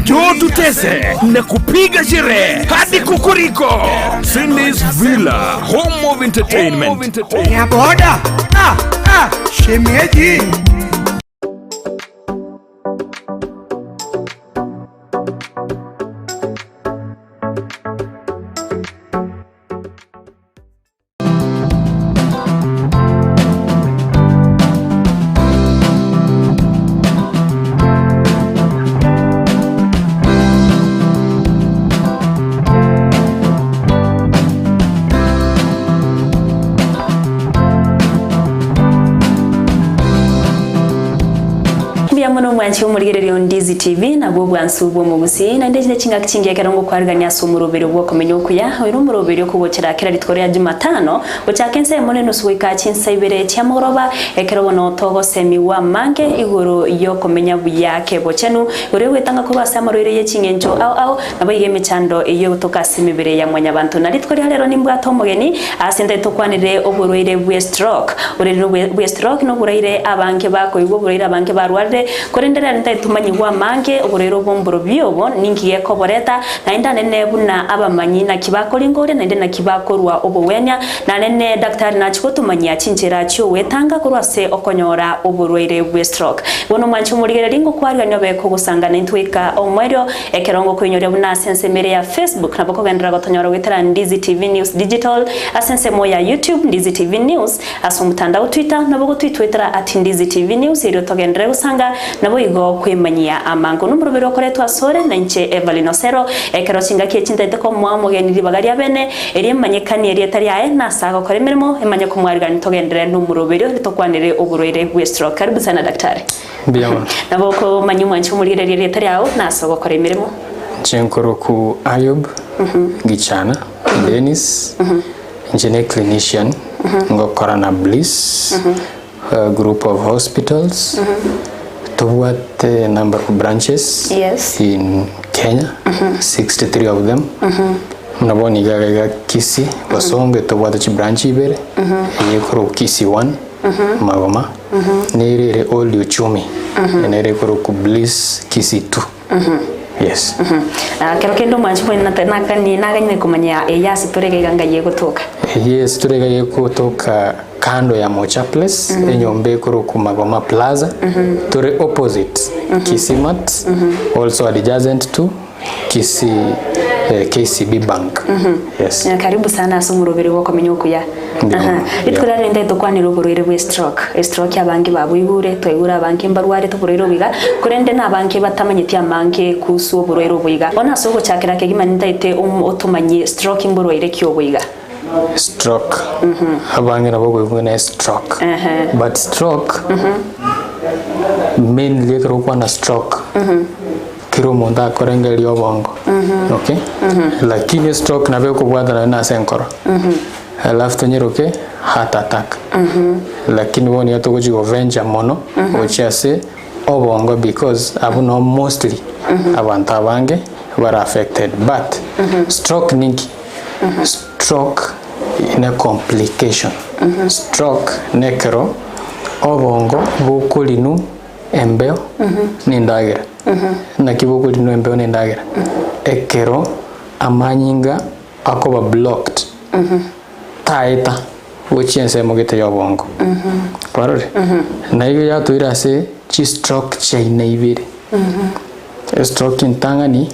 Njoo tutese na kupiga sherehe hadi kukuriko. Cindy's Villa, home of entertainment. Ya boda. Shemeji. Muno mwanchi omurigererio Ndizi TV na bwo bwansubo mu Gusii na ndetse kinga kingiye karongo kwarigania sumurobero bwo Okomenya Okuya oiro murobero kubokera kera litwore ya Jumatano uchakense moneno suwika chinsa ibere tia moroba ekerobono togo semi wa mange igoro yo Okomenya buyake bochenu ure wetanga kuba samoroire ye chingenjo au nabayige mechando iyo gutoka simibere ya mwanya bantu na litwore halero nimbwa tomogeni asende tokwanire oburoire bwe stroke ure no bwe stroke no buraire abanke bako igo buraire abanke barware kurendera ntaitumanyi wa mange uburero bomboro byobo ningiye ko boreta na indane nebuna abamanyi na kibakori ngore na ndena kibakorwa obowenya na nene daktari na chikotumanya chinjera cyo wetanga kurwase okonyora oburwaire bwe stroke bono mwanchi murigera ringo kwari nyobe ko gusangana intwika omweryo ekerongo kwinyore buna sense mere ya Facebook na bako gendera gotonyora wetera Ndizi TV News Digital asense moya YouTube Ndizi TV News asumutanda Twitter na bako twitwetera @Ndizi TV News iro togendera gusanga nabo igo kwemanyia amango numurobero koretwa asore na nche Evelyn Osero ekero singa kiechindete ko mwamugeni libagari abene eri manyekani eri etari ae na saga koremeremo emanya ko mwarigani togendere numurobero litokwanire oburoire bwe stroke. Karibu sana daktari. Biama nabo ko manyu mwanchi murigere eri etari ae na saga koremeremo chenkoro ku Ayub gichana Dennis engineer clinician ngokora na Bliss group of hospitals to what number of branches in Kenya, 63 of them. Mnaboni gaga Kisii wasonge to what the branch ibere yekoro Kisii 1 magoma nerere all uchumi nere koro ku Bliss Kisii 2. Yes. Kero kendo mwanchi mwena nakani naganye kumanya yasi turege ganga yegotoka. Yes, turege yegotoka kando ya Mocha Place enyombe kuro ku Magoma Plaza tore opposite Kisimat also adjacent to Kisii KCB Bank. Yes. Karibu sana asumurobere bwo Okomenya Okuya. Itwara rende tokwanira oburoire bwe stroke. Stroke abangi babuyigure toigura abangi mbarware toburoiro biga kurende na abangi batamanyiti amangi kusu oburoire obuiga. Ona sogo chakira kegima ntaite otumanye stroke imburoire kyo obuiga. Stroke. Abangi nabo gwibona stroke. But stroke mainly kwa na stroke. Kiro monda korengeli obongo. Okay? Lakini stroke nabe kubwadana na senkoro. Alafu tonyeroke heart attack. Lakini woni yatogoji ovenja mono ochiase obongo because abuno mostly abantu abange were affected, but stroke ninki stroke in a complication. Stroke nekero obongo bukulinu embeo nindagira na kibukulinu embeo nindagira ekero amanyinga akoba blocked taita wochense mogete yobongo parore na iyo yatuira se chi stroke chaina ibire stroke intangani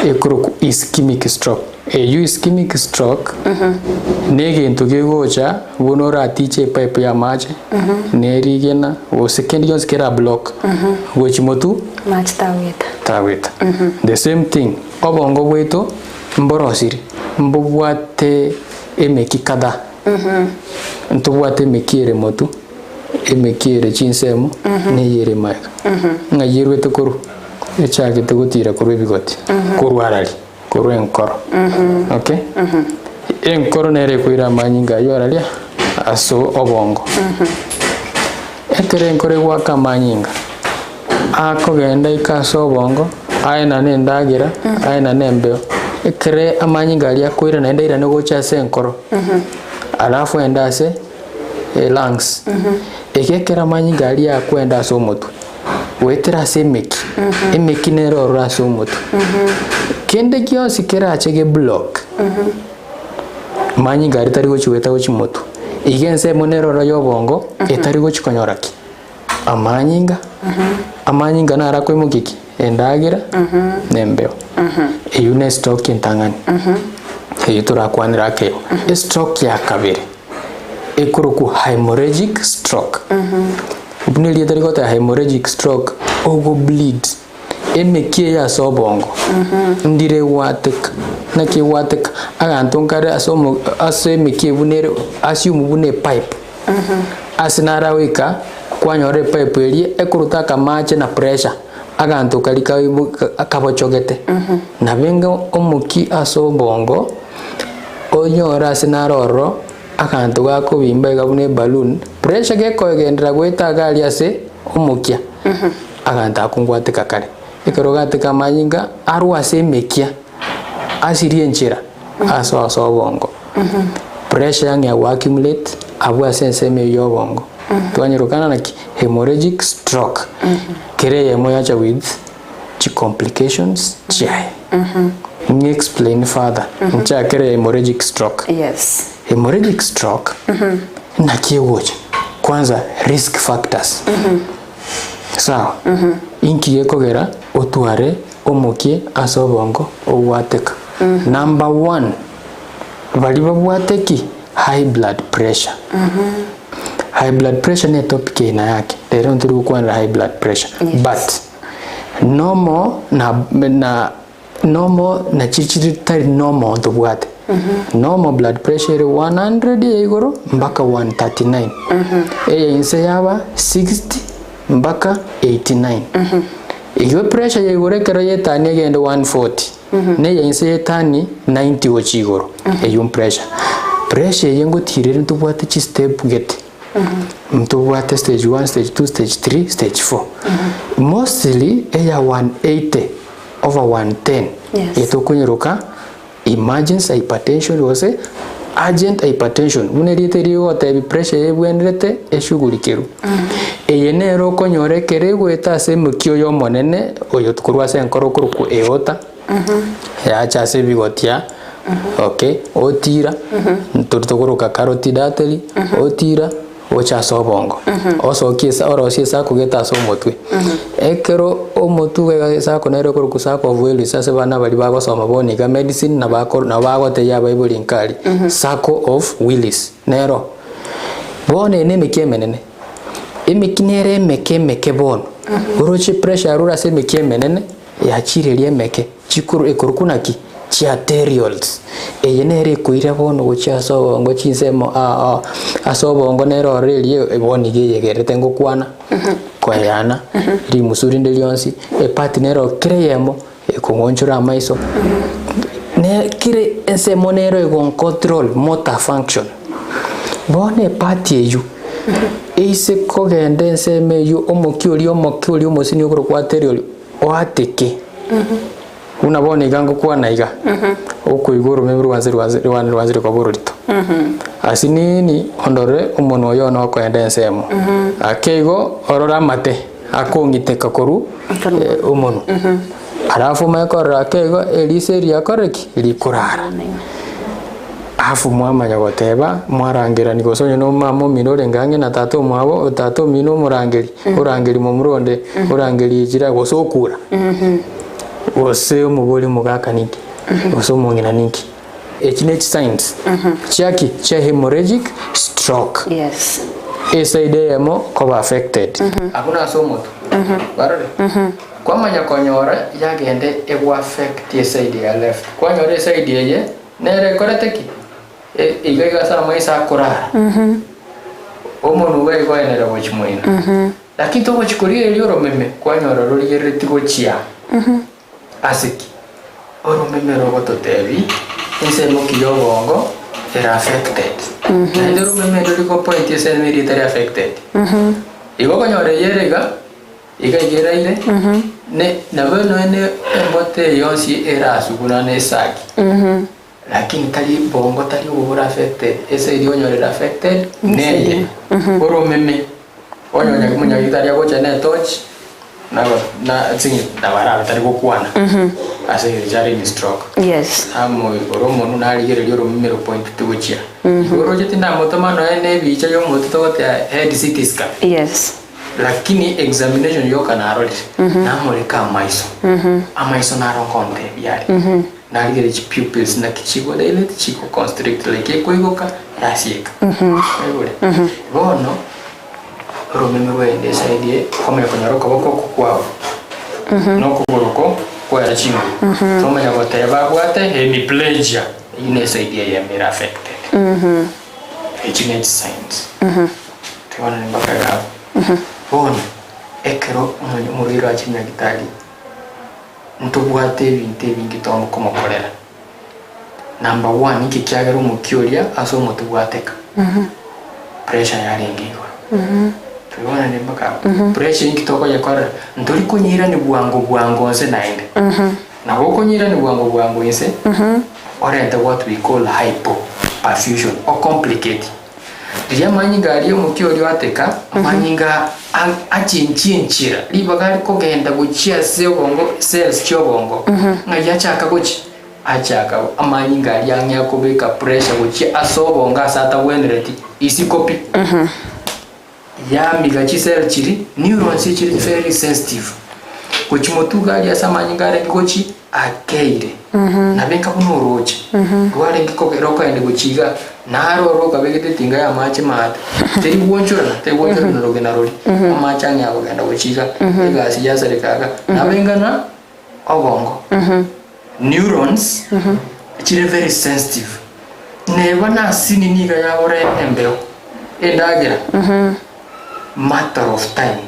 ekuru ischemic stroke ischemic stroke nege ntugegocha bonora tiche pipe ya maji nerigena o second yons kera block gochimotu match taweta the same thing obongo bweto mborosiri mbubwate emeki kada ntubwate mekire motu emekire chinsemo ne yere maka ngayirwe tekuru echage tegutira kurwe bigoti kurwarali kurwe enkoro okay enkoro nere kuira manyinga yoralia aso obongo ekere enkoro waka manyinga akogenda ikaso obongo aina nendagira aina nembeo ekere amanyinga ali akoira na ndaira no gocha senkoro alafu endase lungs ekekera amanyinga ali akwenda so motu wetera semeki emeki nero raso moto kende kiosi kerache ge block manyi ngari tari gochiweta gochimoto igense monero ro yobongo etari gochikonyoraki amanyinga nara kwimukiki endagira nembeo eyune stroke intangani eyo turakwanira keo stroke ya kabiri ekuruku hemorrhagic stroke ubuneli etari gota hemorrhagic stroke ogo bleed emekie ya sobongo ndire watek na ke watek agantonkare asomo asemekie bunere asiumu bune pipe asinara wika kwanyore pipe elie ekuruta kamache na pressure agantokalika akabochogete na benga omuki asobongo onyora asinara oro akantu gako bimba gabune balloon pressure gekogendera gweta gali ase omukia aganta kungwate kakare ikorogate kamanyinga arwase mekia asirie nchira aso bongo pressure yang ya accumulate abwa sense me yobongo twanyirukana na hemorrhagic stroke kere moyacha with complications chai ni explain further ncha kere hemorrhagic stroke. Yes, hemorrhagic stroke na kiwoje kwanza risk factors sawa inki yekogera otware omukie asobongo owateka number 1 bali babwateki high blood pressure high blood pressure ne topic ina yake lero ndiri kwanza high blood pressure. Yes. But normal na chichiri tari normal tobwate normal blood pressure 100 igoro mpaka 139 inse yaba 60 mpaka 89 iyo pressure yegore kero yetani agende 140 ne inse yetani 90 ochigoro iyo pressure yengo tirere tubwate chi step get tubwate stage 1 stage 2 stage 3 stage 4 mostly eya 180 over 110. Yes. Etokunyiruka emergency hypertension wose urgent hypertension unerite ote pressure yebwenrete eshugulikiru eyenero konyore kere gweta se mukio yo monene oyo tukurwa se nkoro kuruku eota ya cha se bigotia okay otira nturukuruka carotid artery otira ocha sobongo oso kiesa oro siesa kugeta so motwe ekero omotwe gasa konero kuruku sako vueli sasa bana bali bagosoma boniga medicine na bagote ya bible inkali sako of willis nero bone ne mekemenene emikinere meke bono urochi pressure rura se mekemenene ya chirelie meke chikuru ekurkunaki chi arterioles eyenere kuira bono gocha sobongo chinsemo asobongo nero relie ebonige yegerete ngokwana kwayana ri musuri ndelionsi partner kreyemo ekongonchura maiso ne kire ensemo nero egon control motor function bone party eju ise kogende enseme yu omokioli omosini okoro kwa arterial oateke unabona igango kwa naiga uko igoro membru wanziri kwa bororito asinini ondore umuntu oyo no ko endensemo akeigo orora mate akongiteka koru umuntu arafu makora akeigo eliseri yakoreki likurara afu mwamanya goteba mwarangira nigosonye no mamo minore ngange na tato mwabo tato mino murangeri mu muronde urangeri ijira gosokura wose umugore mugaka niki wose umungina niki echine signs chaki cha hemorrhagic stroke. Yes, esa idea mo ko affected akuna somo barore kwa manya konyora yagende ego affect esa idea left kwa nyore esa idea ye nere koreteki igaiga sa maisa kurara omuntu we ko enera bochmoina lakini to bochikorie eliro meme kwa nyora rori yereti gochia asiki oro memero gototebi ese mokiyo bongo era affected ndero memero liko point ese military affected igo konyore yerega igera ile ne nabano ene emote yonsi era asuguna ne saki lakini tali bongo tali ubura affected ese dio nyore affected ne oro meme onyonya kumunya italia gocha ne touch na tsingi dabara batari gukwana ase jari ni stroke yes amo oromo no nari gere yoro mimero point tugochia oro jeti na motoma no ene bicha yo moto to head CT scan yes lakini examination yo kana aroli na moleka maiso amaiso na ron konte yari nari gere pupils na kichigo da ile chico constrict like ko igoka yasieka bono romeme wende saidie kama yakonyoroka boko kwao no kuboroko kwa chini kama yakoteba kwate hemiplegia ine saidie ya mira affected HNH signs tuona ni mpaka hapo bono ekero muriro achimya kitali ntubwate binte bingitombo koma kolera number 1 iki kyagero mukyoria aso mutubwateka pressure yarengiwa tuona ni mpaka pressure ikitoko yakora ndori kunyira ni bwango nse naende na kunyira ni bwango nse orenta what we call hypoperfusion or complicated ya manyinga ariyo mukyorio ateka manyinga achinchinchira libagari kogenda guchia sebongo cells chobongo ngaya chaka guchi achaka amanyinga yanya kubeka pressure guchi asobonga sata wenreti isikopi ya migachi cell chiri neurons chiri very sensitive guchi motuga ya samanyinga re guchi akeire na benka kuno roche wale ngikogeroka ende guchiga naro roka begete tinga ya mache mata teri wonchora na roge na roli amacha nya genda guchiga egasi ya serekaga na benga na obongo neurons chiri very sensitive neba na sini niga ya ore embeo endagira matter of time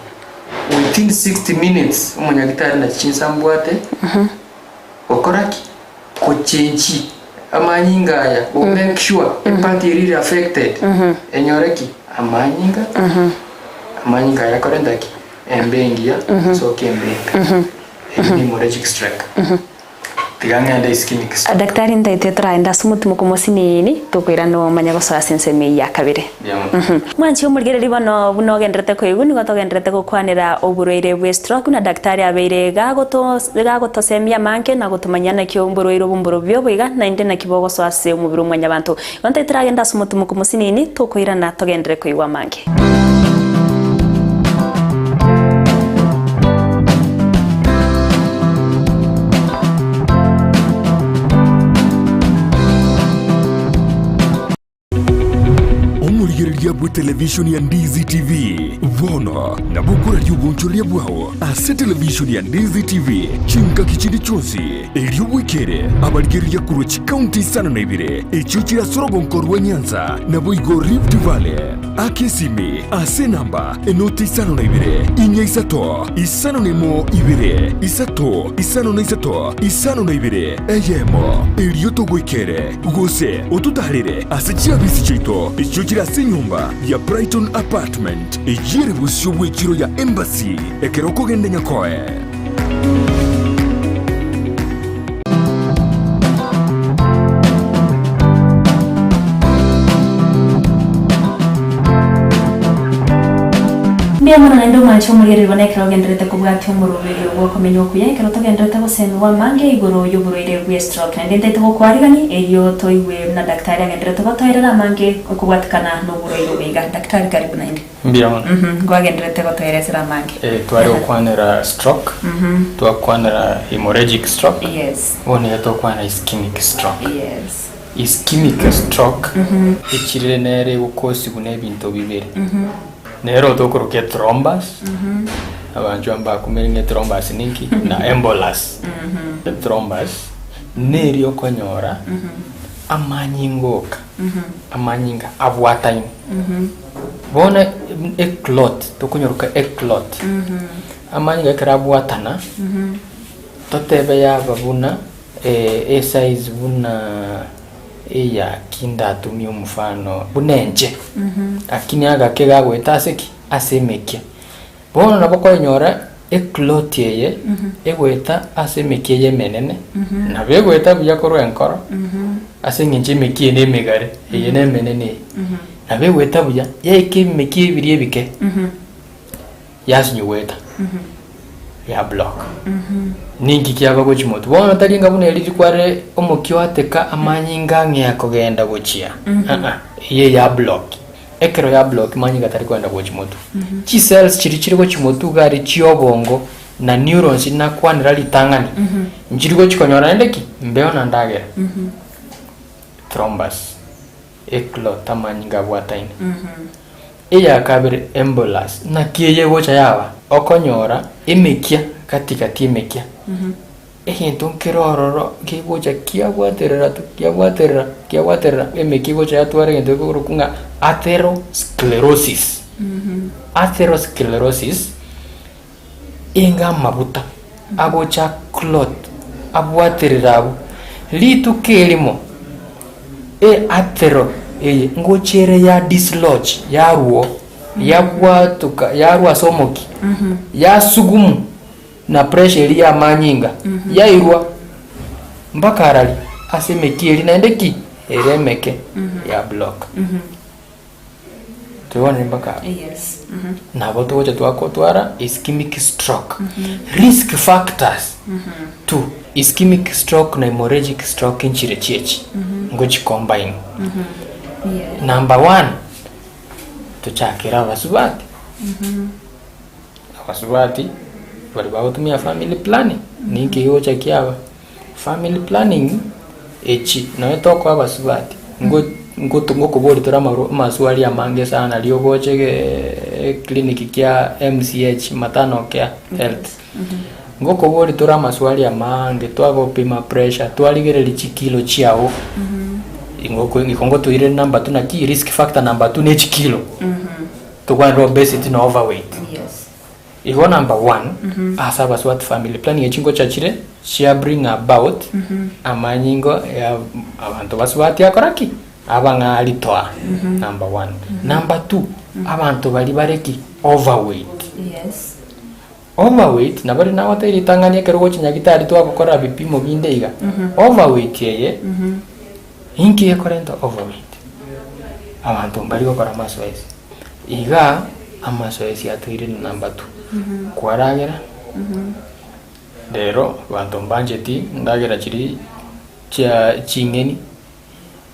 within 60 minutes umunyagitari na chinsambwate okoraki kuchenji amanyinga ya make sure empathy really affected enyoreki amanyinga ya korendaki embengia so kembe hemorrhagic stroke tiganga ischemic stroke daktari ndaite traenda sumutumo kumosinini tukwira no manya gosoa senseme ya kabire mwanchi umurgereri bano bunogenderete ko iguni gotogenderete gukwanira oburoire bwe stroke na daktari abeire gagotosemia manke na gutumanyana kyo mburoiro bumburo byo bwiga na inde na kibogo soase umubiri umwanya bantu ndaite tragenda sumutumo kumosinini tukwira na togendere ko igwa manke bu television ya Ndizi TV vono na bukura ry'ubunchuria bwaho ase television ya Ndizi TV chinka kichindi chonsi elio wikere abarigeri ya Kurochi County sana na ibire echuchira sorogonkorwa Nyanza na boigo Rift Valley akesimi ase namba enoti sana na ibire inya isato isano nemo ibire isato isano na isato isano na ibire eyemo elio togwikere gose otutarire ase chiabisi chito echuchira senyumba ya Brighton Apartment ejire busyo bwekiro ya Embassy ekeroko gende nyakoe Mbia mwana na ndo macho mugeri bonekera ogenderete kubwati umurubiri Okomenya Okuya ekero togenderete gusenwa mange igoro y'uburoire bwe stroke na ndende tugokwarigani elio toiwe na daktari agenderete gotoerera mange kubwatikana no buroire bwiga daktari karibu na indi mbia mwana gogenderete gotoerera mange twari okwanira stroke twakwanira hemorrhagic stroke yes woni tokwana ischemic stroke yes ischemic stroke ichirire nere ukosi bune bintu bibiri nero tokoroke thrombus abantu amba kumeringe thrombus ninki na embolus thrombus neri okonyora amanyingoka amanyinga abwatine bona clot tokonyoroka clot amanyinga karabwatana totebe ya babuna size buna eya kinda tumio mfano bunenje akini aga kega gweta seki asemekia bona naboko nyora clot yeye egweta asemekia ye menene na begweta buya koro enkoro asenginje mekie ne megare eye ne menene na begweta buya ye ke mekie birie bike yasinyweta ya block ningi kiaba gochimoto bona taringa bune eri kware omukyo ateka amanyinga ng'eko genda gochia ye ya block ekero ya block manyinga tari kwenda gochimoto chi cells chiri gochimoto gari chiobongo na neurons na kwanira litangani njiri gochikonyora endeki mbeo na ndagera thrombus eklot amanyinga bwataine iya kabiri embolus na kiye gocha yawa okonyora emekia katikati emekia ehintu nkirororo kigocha kiabwaterera emekia gocha yatwara gento kurukunga atherosclerosis atherosclerosis inga mabuta agocha clot abwaterera abo litu kelimo athero ngochere ya dislodge ya ruo ya kwatuka ya ruo somoki ya sugumu na pressure ya manyinga ya irua mpaka arali asemekieli na ndeki eremeke ya block tuone mpaka yes na boto wote twakotwara ischemic stroke risk factors to ischemic stroke na hemorrhagic stroke nchire chechi ngochi combine number 1 tuchakira abasubati abasubati bali batumia family planning ninki yocha kiaba family planning echi nawe toko abasubati ngo kubori tora maswali amange sana liogoche clinic kia MCH matano kia health ngo kubori tora maswali amange twagopima pressure twaligere lichikilo chiao ingo tuire number 2 na key risk factor number 2 ne kilo to go obesity na overweight yes igo number 1 asaba swat family planning echingo chachire share bring about amanyingo ya abantu baswati akoraki abanga alitoa number 1 number 2 abantu bali bareki overweight yes overweight na bari na wateri tangania kerogo chinyagitari twagukora bipimo bindeiga overweight yeye inki ekorento overweight abantu bali gukora masoezi iga amasoezi atwire number 2 kwaragera rero bantu mbanjeti ndagera chiri cha chingeni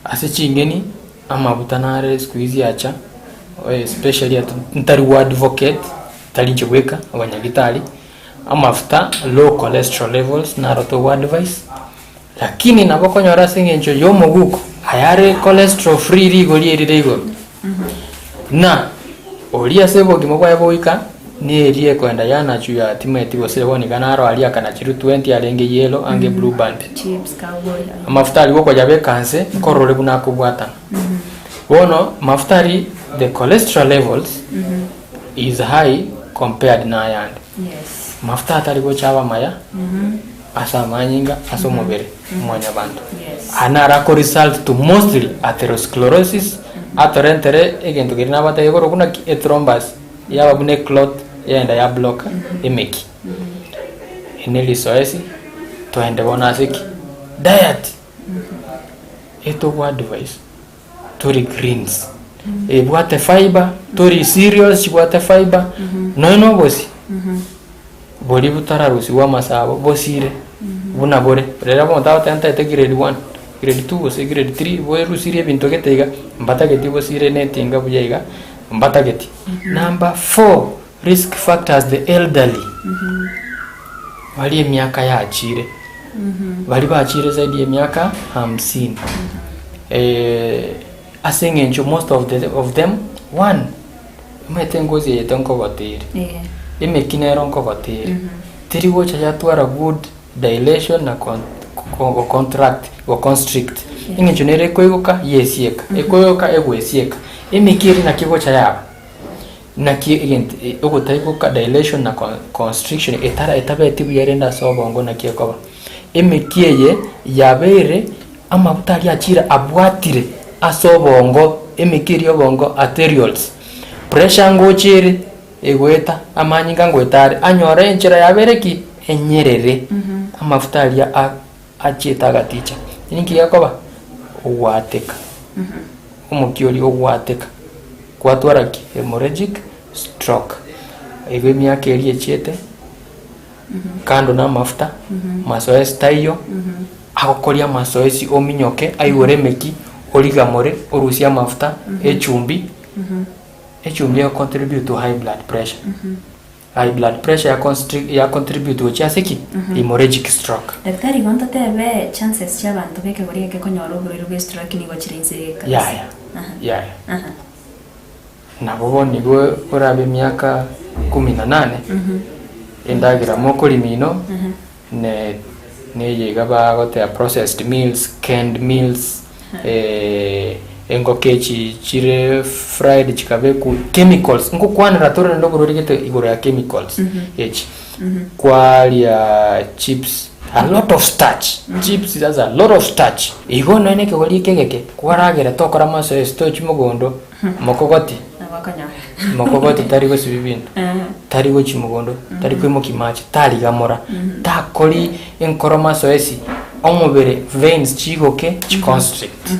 ase chingeni amabutanare squeeze acha especially at ntari advocate talinje weka abanyagitari amafuta low cholesterol levels na roto advice lakini nabokonyora singencho yomoguko ayare cholesterol free rigori erigo na olia sebo kimoko yaboika ni erie kwenda yana chuya timeti bose boni kanaro alia kana chiru 20 alenge yellow ange blue band chips cowboy mafuta woko jabe kanse korole buna kubwata wono mafuta the cholesterol levels is high compared na yand yes mafuta atari go chaba maya asa manyinga aso mobere mwanya bantu yes anara ko result to mostly atherosclerosis atorentere egento kirina bata yegoro kuna thrombus yaba bune clot yenda ya block emeki eneli soesi to ende bonasiki diet eto kwa advice tori greens ebwate fiber tori cereals bwate fiber no bosi boli butararusi wa masabo bosire buna bore rera bonta tanta ete grade 1 grade 2 bose grade 3 boeru sire binto getega mbata geti bosire netinga bujaiga mbata geti number 4 risk factors the elderly wali miaka ya achire wali baachire zaidi ya miaka 50 asengencho most of them one metengozi yetonko batiri imekinero nko batiri tiri wocha yatwara good dilation na contract or constrict ingencho nere koyoka yesieka ekoyoka egwesieka imikiri na kigocha yaba na ki ogotaiko dilation na constriction etara etabeti buyerenda sobongo na kiekoba imikieye yabere amabutali achira abwatire asobongo imikiri obongo arterioles pressure ngochire egweta amanyinga ngwetare anyore enchera yabereki enyerere amafutali achita gaticha ninki yakoba ugwateka umukioli ugwateka kwatwara hemorrhagic stroke ebe myaka eri echete kando na mafuta masoesi taiyo agokoria masoesi ominyoke aioremeki origamore orusia mafuta echumbi echumbi ya contribute to high blood pressure high blood pressure ya contribute to chasiki hemorrhagic stroke. Daktari gonto tebe chances cha bantu beke bori ke konyoro bori stroke ni gochirinse kabisa. Ya na bobo nigo orabe miaka 18 endagira mokori mino ne yega bagote processed meals, canned meals, engokechi chire fried chikabe ku chemicals ngo kwanira tore ndo bororigete igoro ya chemicals echi kwalia chips a lot of starch chips has a lot of starch igo nene ke wali kegeke kwaragera tokora maso estochi mogondo mokogoti mokogoti tarigo sibibindu tarigo chimogondo tarigo mokimachi tarigamora takori enkoroma soesi omubere veins chigoke chiconstrict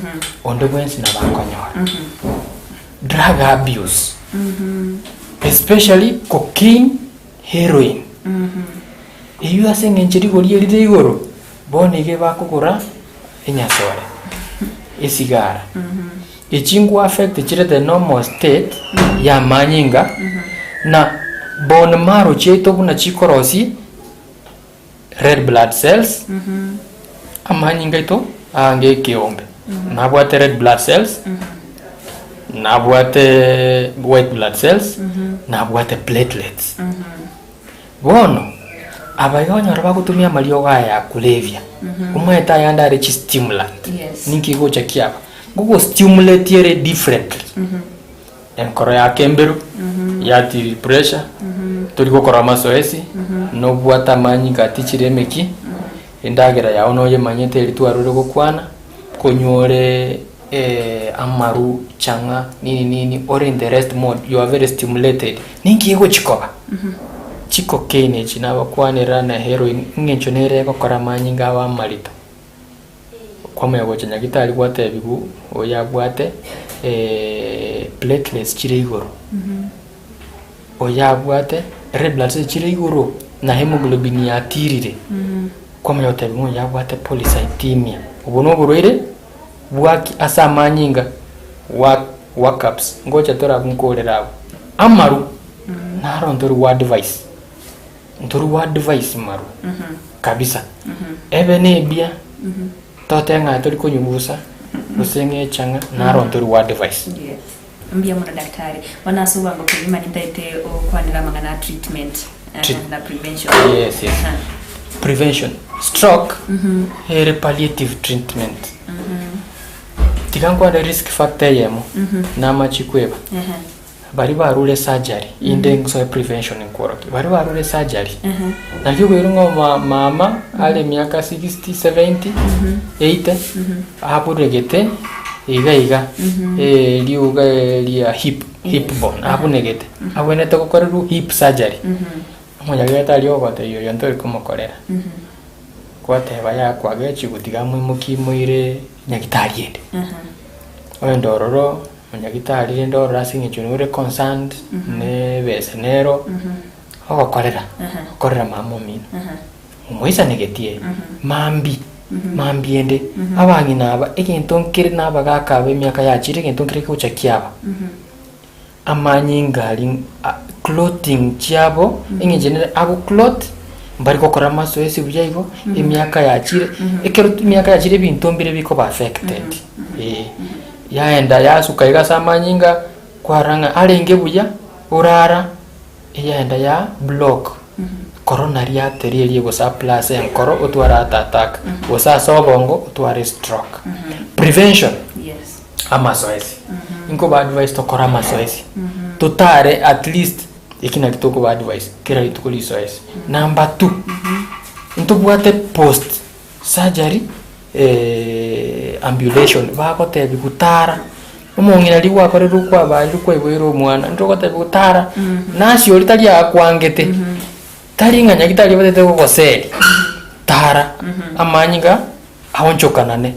ondo bwensi na bakonyora drug abuse especially cocaine, heroin iyo asengenchiri gori eride igoro bonege bakugura enyasore esigara echingu affect chire the normal state ya manyinga na bone marrow cheto buna chikorosi red blood cells amanyinga ito ange kiombe nabwate red blood cells nabwate white blood cells nabwate platelets bono abayonyora bagutumia malio gaya kulevya umweta yanda re stimulant ninki gocha kiaba go stimulate yere differently enkoro ya kemberu yati pressure turi gukora masoesi no bwata manyinga tichiremeki endagera yawo no yemanyete litwarure gukwana konyore amaru changa nini or in the rest mode you are very stimulated ninki go chikoba chiko kene chinaba kwanira na heroin ngencho nere gukora manyinga wa marito kwame go chanyagitari gwate bigu oya bwate platelets chire igoro oya bwate red blood cells chire igoro na hemoglobin ya tirire kwame yote bigu ya bwate polycythemia ubono burwire bwaki asa manyinga workups ngocha tora bunkorera amaru naro ndoru advice maru kabisa ebene bia totenga tori kunyubusa usenge changa naro ndoru advice mbia mwana daktari wanasuba ngo kulima nitaite okwanira mangana treatment na prevention yes prevention stroke here palliative treatment tikangwa the risk factor yemo na machikweba bari barule surgery inde so prevention inkoroki bari barule surgery na kyo ngo mama ale miaka 60 70 80 aburegete iga liuga lia hip bone abunegete abonete gukorera hip surgery moya geta lio gote yo yonto ikomokorera kwate baya kwage gutiga mwimukimwire nyagitari ende ondororo nyagitari ndo racing chunure concerned ne besenero okorera korera mamomino umwisa negetie mambi ende abangi naba ekintonkire naba gakabe myaka yachire ekintonkire kucha kiaba amanyingali clothing chiabo engenere abo cloth bari kokora masoesi byayigo emyaka yachire ekero myaka yachire bintombire biko ba affected yaenda yasuka igasa manyinga kwaranga alenge buya urara yaenda ya block coronary artery eligo sa plus enkoro utwara attack osa sobongo utwara stroke prevention amasoesi inko ba advice to kora masoesi tutare at least ikina kitoko ba advice kira itukuli soesi number 2 ntobwate post surgery ambulation bakote bigutara umongira liwa kore rukwa bali kwa ibwero mwana ndokote bigutara nasi olitali akwangete talinga nyagitali batete ko seli tara amanyinga awonchokanane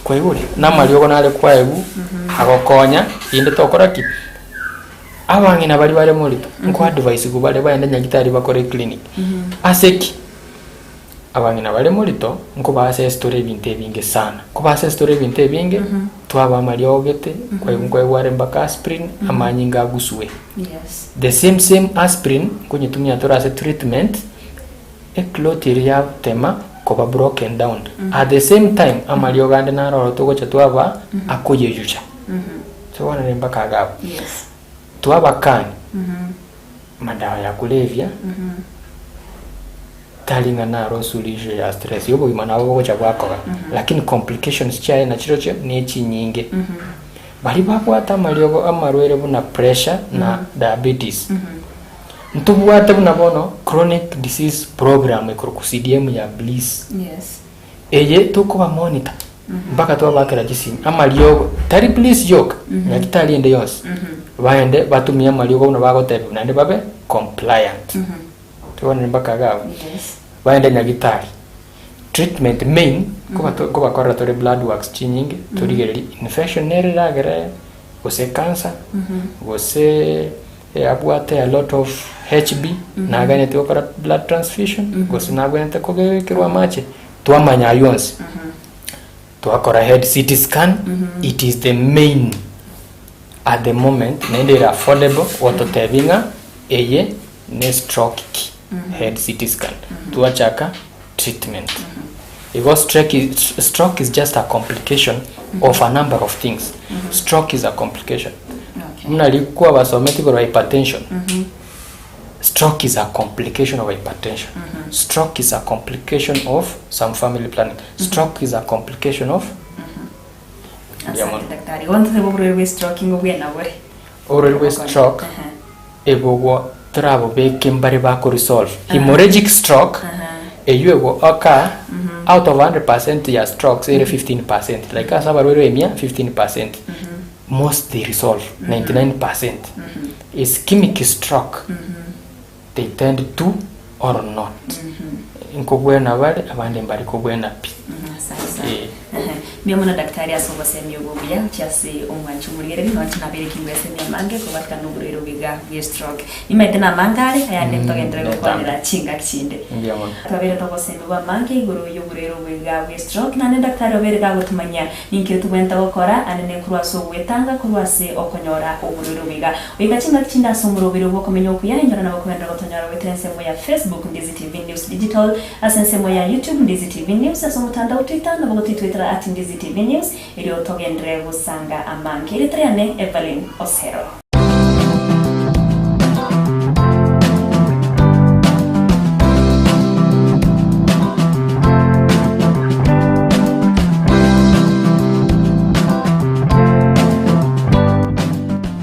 kwa yule namali yoko nale kwa ebu agokonya inde tokora ki abange na bali molito nko advice go bale bayenda nyagitari bakore clinic aseki abange na bali molito nko base story binte binge sana ko base story binte binge twaba mariogete kwa ware mbaka aspirin amanyinga gusue the same aspirin kunyitumia tora as a treatment eklotiria tema ko broken down at the same time amariogande na roro to cha twaba akoyejucha so wana ne mbaka gabo twaba kan madawa ya kulevya talinga na rosulisho ya stress yobo imana wako cha kwako lakini complications cha na chiroche ni chi nyinge bali bakwata maliogo amarwere buna pressure na diabetes ntubwata buna bono chronic disease program ekorokusidiemu ya bliss eye tuko monitor mpaka to bakera jisi amaliogo tari bliss yok nyakitali ende yose baende batumia amaliogo na bagotebu nande babe compliant tuone mpaka gawa baende nyagitari treatment main ko bakora tore blood works chinyingi turigeri infection neragere gose cancer gose abwate a lot of HB na gane to okora blood transfusion gose na gane to kirwa mache twamanya yonse twakora head CT scan it is the main at the moment nende affordable watotevinga eye ne stroke head CT scan tuachaka treatment because stroke is just a complication of a number of things stroke is a complication mnalikuwa basometi kwa hypertension stroke is a complication of hypertension stroke is a complication of some family planning stroke is a complication of daktari wantu the bobrewe stroke ngobwe nawe orewe stroke ebogo trabo be kimbari ba ko resolve hemorrhagic stroke eyuego oka out of 100% ya strokes 15% like as abarwero emia 15% most they resolve 99% ischemic stroke they tend to or not inkobwena bale abandi mbari kobwena pi Mia mwana daktari asoba semi ogobuya cyase omwanchi murigere bintu nabere kingwese nyamange ko batka nuburero biga stroke imete na mangare ayande mtogendere gukorera chinga kinde ndio mwana tabere to bose ndo bamange igoro y'uburero biga stroke nane daktari obere ga gutumanya ninkire tubenta gukora anene kurwaso gwetanga kurwase okonyora uburero biga wiga chinga kinda somuro biro bwo kumenya okuya nyora na bakomenda gutonyora wetense mo ya Facebook Ndizi TV News Digital asense mo ya YouTube Ndizi TV News asomutanda Twitter na bogoti Twitter @Ndizi TV News ili otogendere gusanga amange ilitriane Evelyn Osero.